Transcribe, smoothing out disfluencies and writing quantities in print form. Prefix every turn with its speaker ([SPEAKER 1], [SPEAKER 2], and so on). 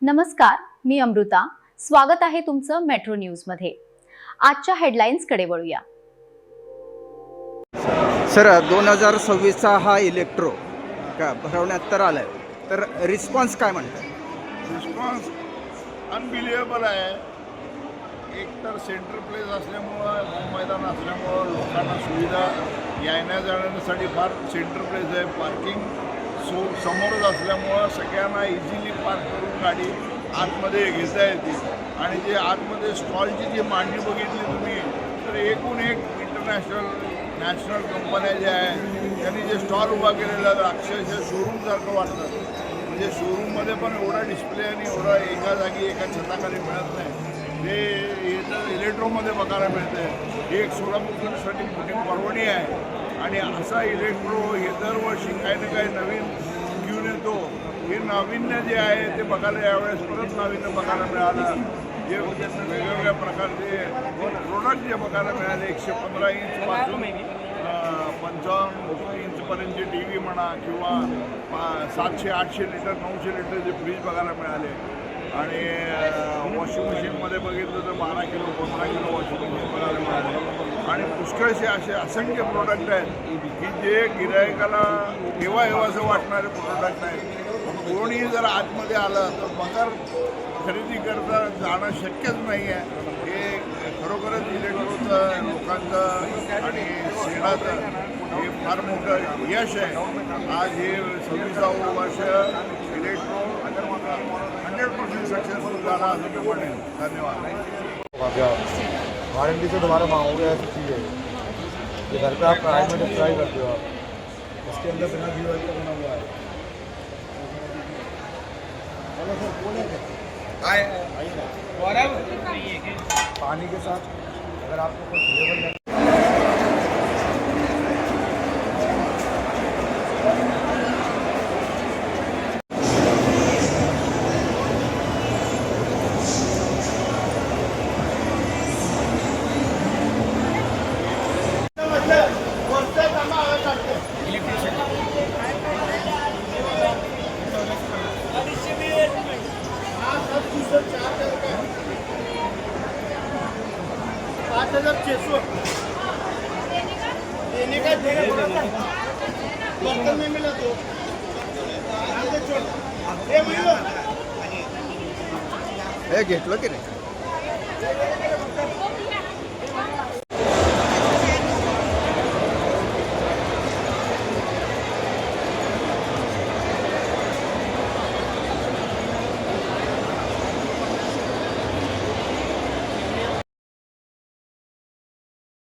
[SPEAKER 1] नमस्कार, मी अमृता. स्वागत आहे तुमचं मेट्रो न्यूजमध्ये. आजच्या हेडलाईन्सकडे वळूया.
[SPEAKER 2] सर 2026चा हा इलेक्ट्रो का भरवण्यात तर आलाय, तर रिस्पॉन्स काय म्हणतात?
[SPEAKER 3] रिस्पॉन्स अनबिलिव्हेबल आहे. एक तर सेंट्रल प्लेस असल्यामुळं, मैदान असल्यामुळं लोकांना सुविधा येण्या जाण्यासाठी फार सेंट्रल प्लेस आहे. पार्किंग समोरच असल्यामुळं सगळ्यांना इझिली पार्क करून गाडी आतमध्ये घेता येते. आणि जे आतमध्ये स्टॉलची जी मांडणी बघितली तुम्ही, तर एकूण एक इंटरनॅशनल नॅशनल कंपन्या ज्या आहेत त्यांनी जे स्टॉल उभा केलेला आहे अक्षरशः शोरूमसारखं वाटतं. म्हणजे शोरूममध्ये पण एवढा डिस्प्ले आणि एवढा एका जागी एका छताखाली मिळत नाही. ते इथं इलेक्ट्रोमध्ये बघायला मिळतं. एक सोलापूरसाठी मोठी परवणी आहे. आणि असा इलेक्ट्रो हे दरवर्षी काही ना काही नवीन घेऊन येतो. हे नाविन्य जे आहे ते बघायला यावेळेस परत नाविन्य बघायला मिळालं. जे वेगवेगळ्या प्रकारचे प्रोडक्ट जे बघायला मिळाले, 115 इंचपासून 55 इंचपर्यंतचे टी व्ही म्हणा किंवा 700-800 लिटर 900 लिटरचे फ्रीज बघायला मिळाले. आणि वॉशिंग मशीनमध्ये बघितलं तर 12 किलो 15 किलो वॉशिंग मशीन बघायला मिळाले. आणि पुष्कळसे असे असंख्य प्रोडक्ट आहेत की जे गिरायकाला हेवाहेवासं वाटणारे प्रोडक्ट आहेत. कोणीही जर आतमध्ये आलं तर पगार खरेदी करता जाणं शक्यच नाही आहे. हे खरोखरच इलेक्ट्रोचं लोकांचं आणि सेडाचं हे फार मोठं यश आहे. आज हे 26वे वर्ष इलेक्ट्रो 100% सक्सेसफुल झाला असं मी म्हणेन. धन्यवाद.
[SPEAKER 4] वारंटी से दोबारा मांगोगे ऐसी चीज़ है ये घर पे आप प्राइस में ट्राई करते हो. आप इसके अंदर बिना व्यू का बना हुआ है. पानी के साथ अगर आपको कुछ फ्लेवर
[SPEAKER 5] देने का बर्तन में मिला तो
[SPEAKER 2] हे घेतलं की नाही?